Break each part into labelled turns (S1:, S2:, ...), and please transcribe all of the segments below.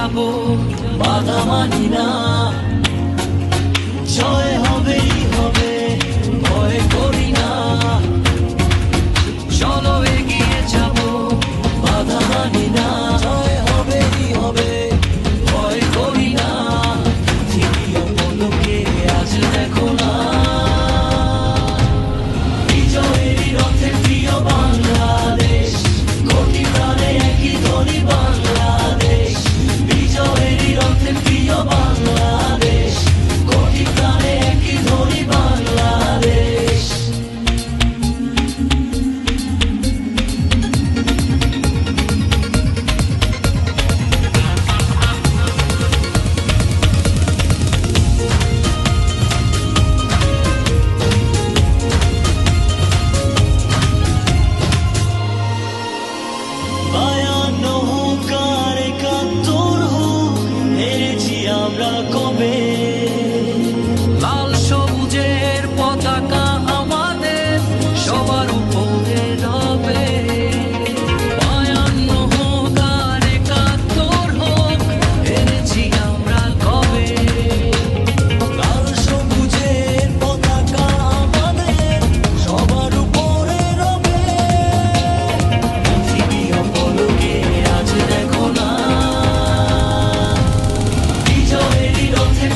S1: যাব, বাধা মানি না। জয় হবেই হবে, ভয় করি না। চলো এগিয়ে যাব, বাধা মানি না। জয় হবেই হবে, ভয় করি না। পৃথিবী পলকে আজ দেখো না, বিজয়েরই রথে প্রিয় বাংলাদেশ। কোটি প্রাণে একই ধ্বনি বাংলাদেশ, বিজয়েরই রথে প্রিয় বাংলাদেশ। কোটি প্রাণে একই ধ্বনি বাংলাদেশ। বায়ান্ন হোক আর ৭১ হোক, হেরেছি আমরা কবে। লাল সবুজের পতাকা আমাদের সবার উপরে রবে। বায়ান্ন হোক আর ৭১ হোক, হেরেছি আমরা কবে। লাল সবুজের পতাকা আমাদের সবার উপরে রবে। পৃথিবী অপলকে আজ দেখো না, বিজয়েরই রথে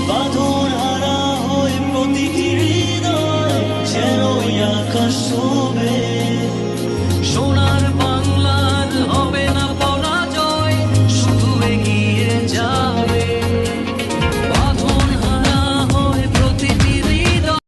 S1: বাঁধো